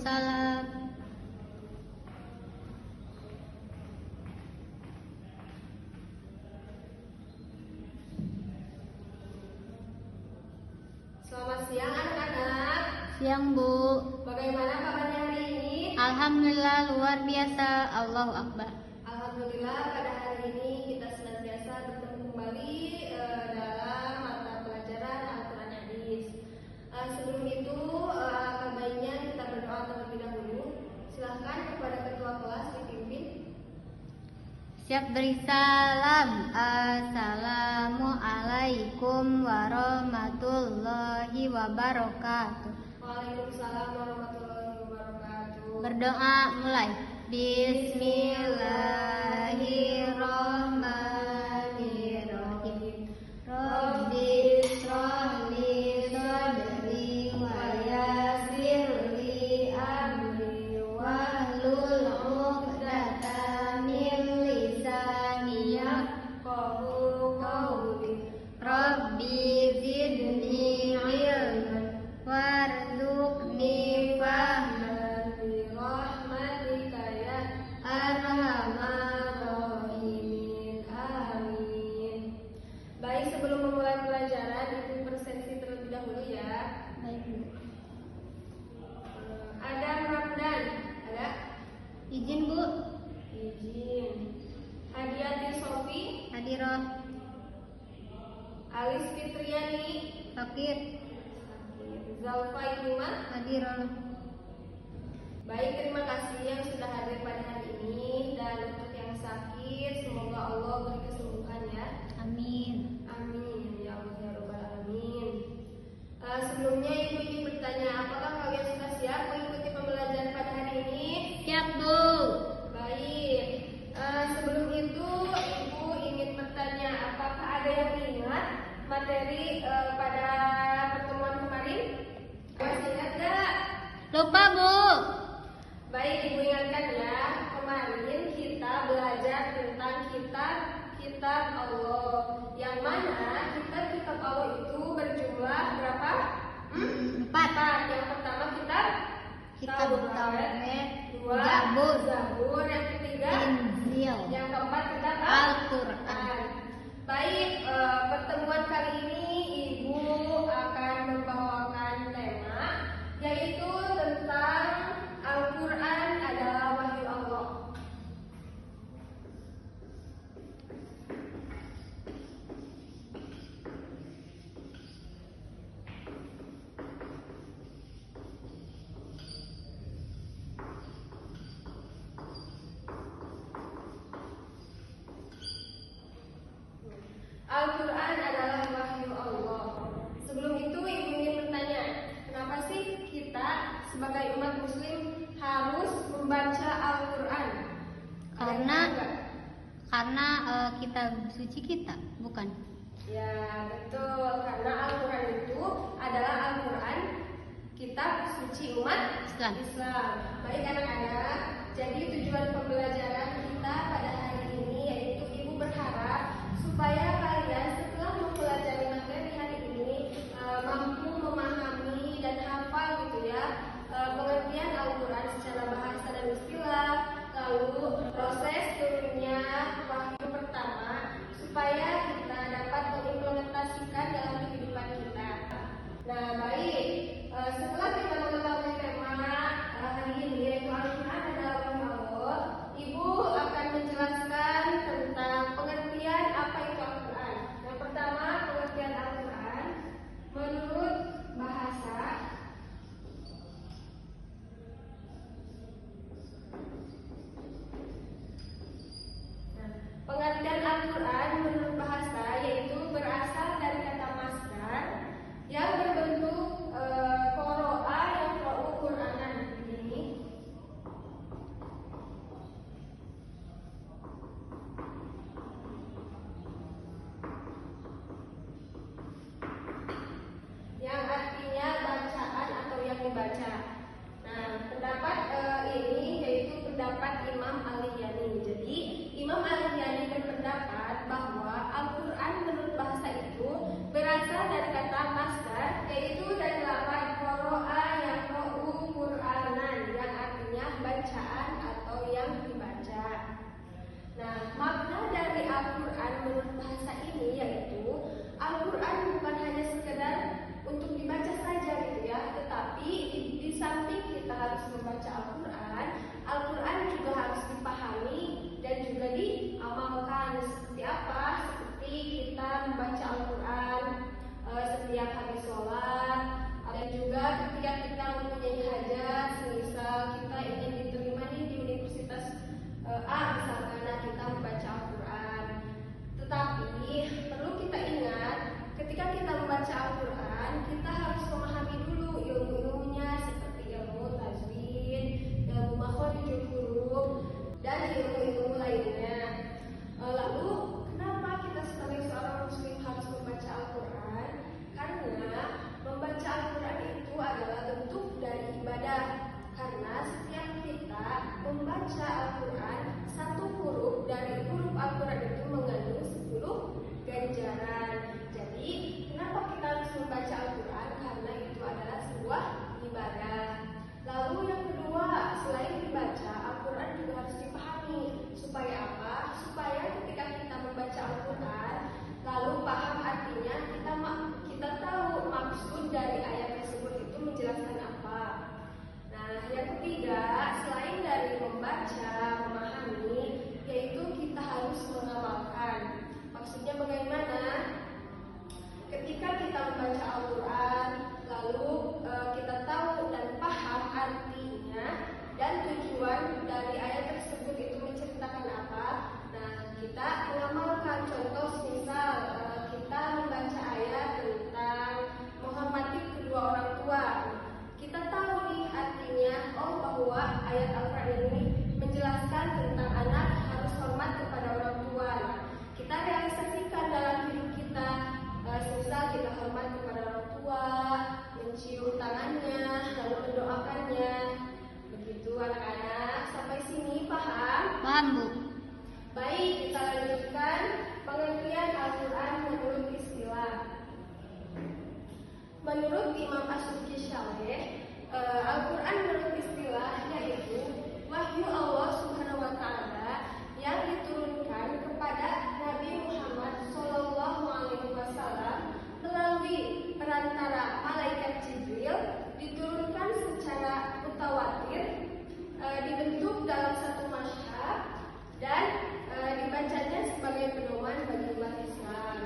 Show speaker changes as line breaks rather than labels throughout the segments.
Waalaikumsalam.
Selamat siang anak-anak.
Siang, Bu.
Bagaimana kabarnya hari ini?
Alhamdulillah luar biasa. Allahu Akbar.
Alhamdulillah pada hari ini kita senantiasa bertemu kembali dalam mata pelajaran Al-Quran Hadis. Sebelum itu alangkah baiknya kita berdoa terlebih dahulu. Silahkan kepada ketua kelas dipimpin.
Siap beri salam. Assalamualaikum warahmatullahi wabarakatuh.
Waalaikumsalam warahmatullahi wabarakatuh.
Berdoa mulai. Bismillahirrahmanirrahim. Rabbi shrah li sadri wa yassir li amri wahlul 'uqdatam min lisani yafqahu qawli. Rabbi zidni ilman warzuqni fahman
bi rahmatika ya
arhamar
rahimin. Amin. Baik, sebelum memulai pelajaran, Ibu presentasi terlebih dahulu ya.
Baik, Bu.
Adam Ramdan, ada?
Izin, Bu.
Izin. Hadiati Sofi,
Hadirah.
Alis Fitriani,
Fakir.
Zalfa Iman.
Hadirah.
Baik, terima kasih yang sudah hadir pada hari ini, dan untuk yang sakit semoga Allah beri kesembuhan ya.
Amin.
Amin ya Allah ya Rabbal Alamin. Sebelumnya Ibu ingin bertanya, apakah kalian sudah siap mengikuti pembelajaran pada hari ini?
Siap, Bu.
Baik. Sebelum itu Ibu ingin bertanya, apakah ada yang ingat materi pada pertemuan kemarin? Masih ingat gak?
Lupa, Bu.
Baik, Ibu ingatkan ya. Kemarin kita belajar tentang kitab Allah. Yang mana kitab Allah itu berjumlah berapa?
Empat.
Yang pertama kitab
Taurat,
dua Zabur, yang ketiga
Injil,
yang keempat kitab
Al-Quran.
Baik, pertemuan kali ini Ibu akan membawakan tema, yaitu tentang Al-Quran adalah wahyu Allah. Al-Quran adalah wahyu Allah. Sebelum itu Ibu ingin bertanya, kenapa sih kita sebagai umat muslim harus membaca Al-Quran?
Karena kitab suci kita, bukan?
Ya, betul. Karena Al-Quran itu adalah Al-Quran, kitab suci umat
Islam.
Baik anak-anak, jadi tujuan pembelajaran kita pada hari ini yaitu Ibu berharap supaya kalian setelah mempelajari materi hari ini mampu memahami dan hafal gitu ya pengertian Al-Quran secara bahasa dan istilah, lalu proses turunnya wahyu pertama supaya kita dapat mengimplementasikan dalam kehidupan kita. Nah baik, setelah kita mengetahui tema hari ini yaitu Al-Quran adalah wahyu Allah, Ibu akan menjelaskan tentang pengertian apa itu Al-Quran. setiap habis sholat, dan juga ketika kita mempunyai hajat, semisal kita ingin diterima di Universitas A misalkan, kita membaca Al-Quran. Tetapi perlu kita ingat, ketika kita membaca Al-Quran, kita harus memahami dulu ilmu-ilmunya seperti ilmu tajwid, ilmu makharijul huruf, dan ilmu-ilmu lainnya. Lalu kenapa kita sebagai seorang muslim harus membaca Al-Quran? Karena membaca Al-Quran itu adalah bentuk dari ibadah. Karena setiap kita membaca Al-Quran, satu huruf dari huruf Al-Quran itu mengandung 10 ganjaran. Jadi kenapa kita harus membaca Al-Quran? Karena itu adalah sebuah ibadah. Lalu yang kedua, selain dibaca, Al-Quran juga harus dipahami. Supaya apa? Supaya ketika kita membaca Al-Quran, lalu paham artinya, kita tahu maksud dari ayat tersebut itu menjelaskan apa. Nah, yang ketiga, selain dari membaca, memahami, yaitu kita harus mengamalkan. Maksudnya bagaimana? Ketika kita membaca Al-Quran, lalu kita tahu dan paham artinya dan tujuan dari ayat tersebut itu menceritakan apa. Nah, kita mengamalkan. Contoh misal kita membaca ayat tentang menghormati kedua orang tua. Kita tahu nih artinya, bahwa ayat Al-Quran ini menjelaskan tentang anak harus hormat kepada orang tua. Nah, kita realisasikan dalam hidup kita. Semisal kita hormat kepada orang tua, mencium tangannya, lalu mendoakannya. Begitu anak-anak, sampai sini paham?
Paham, Bu.
Baik, kita lanjutkan pengertian Al-Quran menurut istilah. Menurut Imam Asy'ari Syaleh, Al-Quran menurut istilah yaitu wahyu Allah Subhanahu wa Ta'ala yang diturunkan kepada Nabi Muhammad SAW melalui perantara malaikat Jibril, diturunkan secara mutawatir, dibentuk dalam satu mushaf, dan dibacanya sebagai pedoman bagi umat Islam.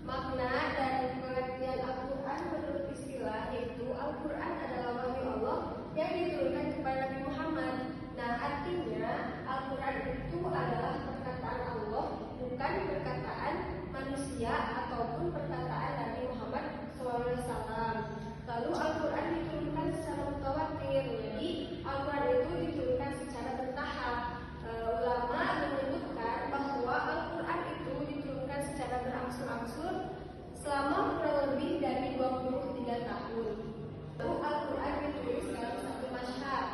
Makna dan pengertian Al-Quran menurut istilah yaitu Al-Quran adalah wahyu Allah yang diturunkan kepada Nabi Muhammad. Nah, artinya Al-Quran itu adalah perkataan Allah, bukan perkataan manusia ataupun perkataan Nabi Muhammad SAW. Lalu Al-Quran diturunkan secara mutawatir, jadi Al-Quran itu diturunkan secara bertahap. Ulama menyebutkan bahwa Al-Quran itu diturunkan secara berangsur-angsur selama kurang lebih dari 23 tahun. Lalu Al-Quran ditulis dalam satu mushaf.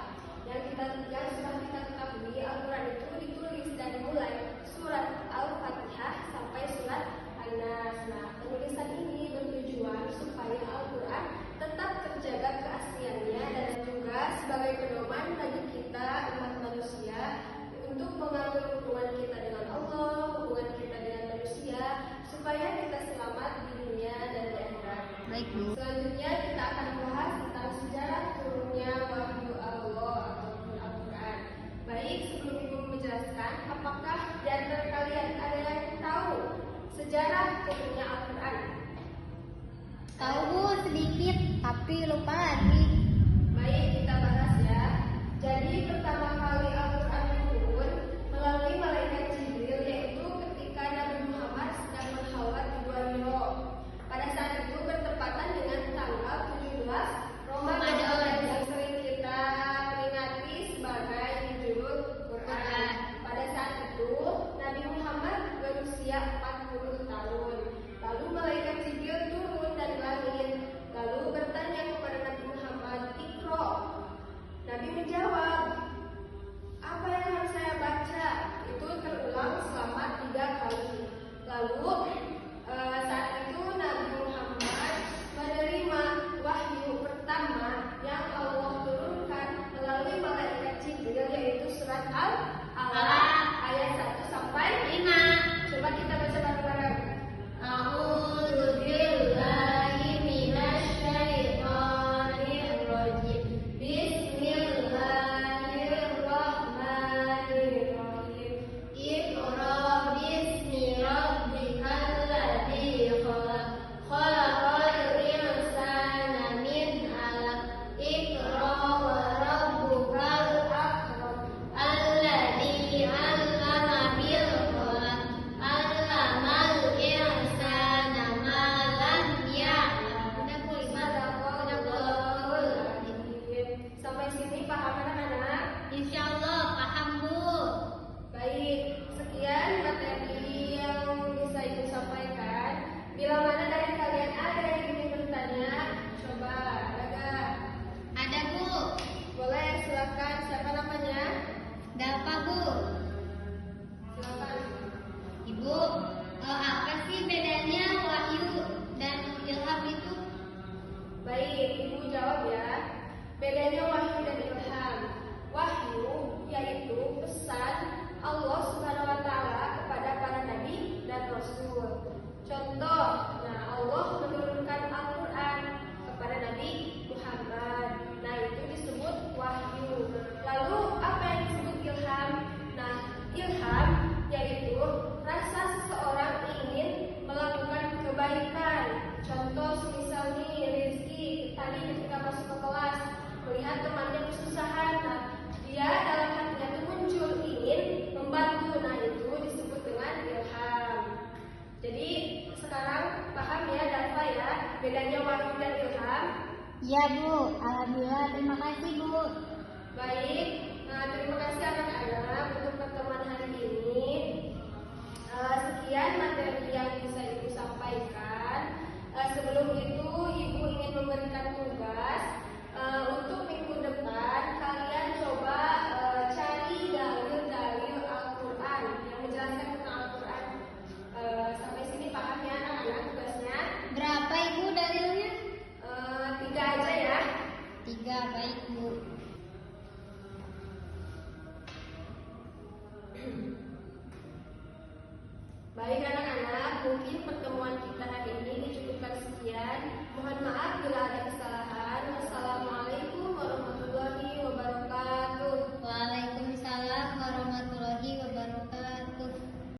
Yang sudah kita ketahui, Al-Quran itu ditulis dari mulai surat Al-Fatihah sampai surat An-Nas. Nah, penulisan ini bertujuan supaya Al-Quran tetap terjaga keasliannya dan juga sebagai pedoman bagi kita umat manusia untuk mengatur hubungan kita dengan Allah, hubungan kita dengan manusia, supaya kita selamat di dunia dan di akhirat.
Baik, Bu.
Selanjutnya kita akan membahas tentang sejarah turunnya wahyu Allah ataupun Al-Quran. Baik, sebelum Ibu menjelaskan, apakah di antara kalian ada yang tahu sejarah turunnya Al-Quran?
Tahu, Bu, sedikit, tapi lupa lagi.
Baik, kita bahas ya. Jadi pertama kali Al-Quran turun melalui malaikat Jibril, yaitu ketika Nabi Muhammad sedang berkhawat di Gua Hiro. Pada saat itu bertepatan dengan tanggal 17 Ramadan yang sering kita peringati sebagai Nuzulul Quran. Pada saat itu Nabi Muhammad berusia 40 tahun. Lalu malaikat Jibril turun dari langit, lalu bertanya kepada Nabi kebaikan. Contoh semisal nih Rizky tadi ketika masuk ke kelas melihat temannya kesusahan, nah dia dalam hatinya itu muncul ingin membantu. Nah itu disebut dengan ilham. Jadi sekarang paham ya Dafa ya bedanya wahyu dan ilham?
Ya Bu, alhamdulillah, terima kasih Bu.
Baik, terima kasih anak-anak untuk pertemuan hari ini. Sekian materi yang bisa Ibu sampaikan. Sebelum itu Ibu ingin memberikan tugas untuk minggu depan kalian coba cari dalil-dalil Al-Quran yang menjelaskan tentang Al-Quran. Sampai sini paham ya anak-anak tugasnya?
Berapa Ibu dalilnya?
3 aja ya.
3, baik Bu.
Baik anak-anak, mungkin pertemuan kita hari ini dicukupkan sekian. Mohon maaf bila ada kesalahan. Wassalamualaikum warahmatullahi wabarakatuh.